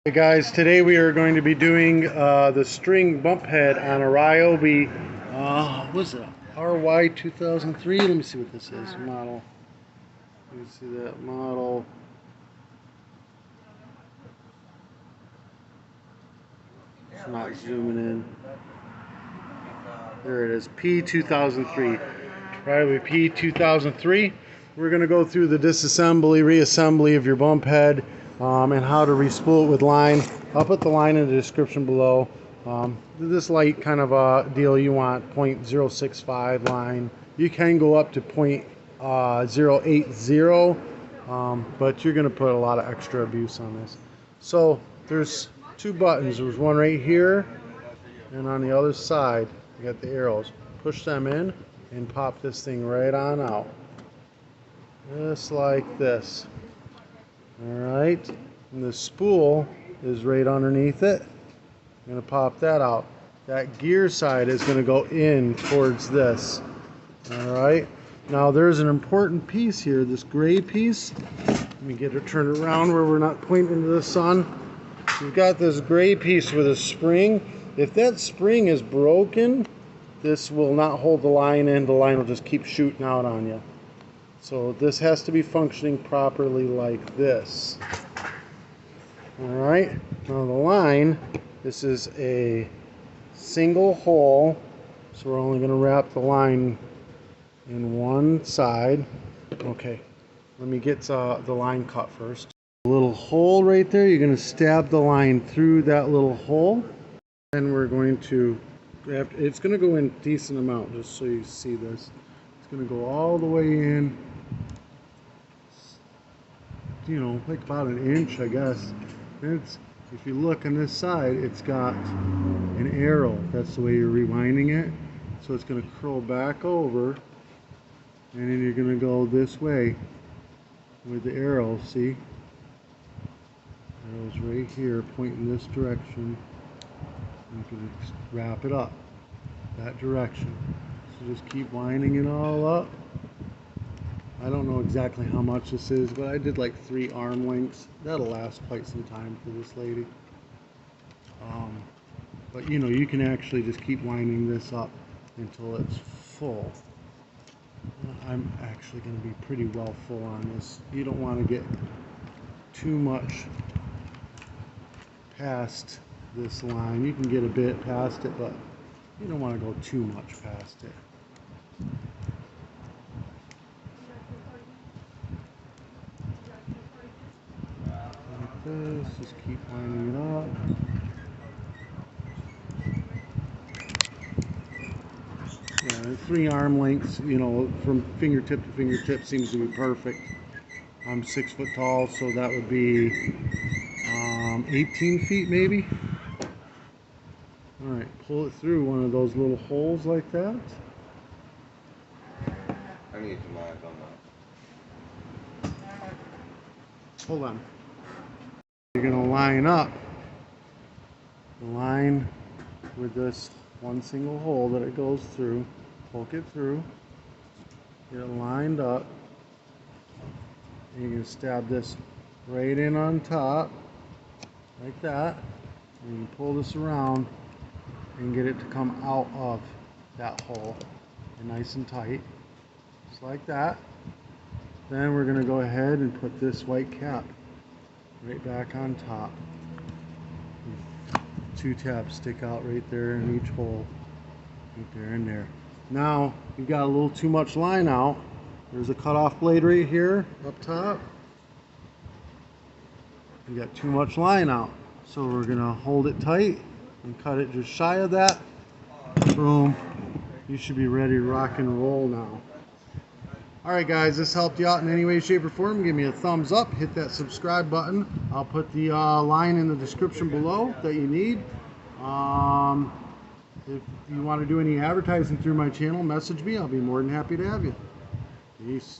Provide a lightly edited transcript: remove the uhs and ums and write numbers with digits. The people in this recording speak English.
Hey guys, today we are going to be doing the string bump head on a ryobi. What's it? RY 2003. Let me see what this is. Model. Let me see that model. It's not zooming in. There it is. P2003. Ryobi P2003. We're going to go through the disassembly, reassembly of your bump head. And how to respool it with line. I'll put the line in the description below. This light kind of a deal you want, 0.065 line. You can go up to 0.080, but you're going to put a lot of extra abuse on this. So there's two buttons. There's one right here, and on the other side you got the arrows. Push them in and pop this thing right on out, just like this. Alright, and the spool is right underneath it. I'm going to pop that out. That gear side is going to go in towards this. Alright, now there's an important piece here, this gray piece. Let me get it turned around where we're not pointing into the sun. You've got this gray piece with a spring. If that spring is broken, this will not hold the line in. The line will just keep shooting out on you. So this has to be functioning properly like this. Alright, now the line, this is a single hole, so we're only going to wrap the line in one side. Okay, let me get the line cut first. A little hole right there, you're going to stab the line through that little hole. Then we're going to, it's going to go in a decent amount, just so you see this. It's going to go all the way in, you know, like about an inch, I guess. It's, if you look on this side, it's got an arrow. That's the way you're rewinding it. So it's going to curl back over, and then you're going to go this way with the arrow. See? Arrow's right here, pointing this direction. You can wrap it up that direction. So just keep winding it all up. I don't know exactly how much this is, but I did like 3 arm lengths. That'll last quite some time for this lady. But you know, you can actually just keep winding this up until it's full. I'm actually going to be pretty well full on this. You don't want to get too much past this line. You can get a bit past it, but you don't want to go too much past it. This, just keep lining it up. Yeah, 3 arm lengths, you know, from fingertip to fingertip seems to be perfect. I'm 6 foot tall, so that would be 18 feet maybe. Alright, pull it through one of those little holes like that. I need to line on that. Hold on. You're going to line up the line with this one single hole that it goes through. Poke it through. Get it lined up. And you can stab this right in on top, like that. And you can pull this around and get it to come out of that hole. And nice and tight. Just like that. Then we're going to go ahead and put this white cap right back on top. 2 tabs stick out right there in each hole, right there and there. Now you've got a little too much line out. There's a cutoff blade right here up top. You got too much line out, so we're gonna hold it tight and cut it just shy of that. Boom, you should be ready to rock and roll now. Alright guys, this helped you out in any way, shape, or form. Give me a thumbs up, hit that subscribe button. I'll put the line in the description below that you need. If you want to do any advertising through my channel, message me. I'll be more than happy to have you. Peace.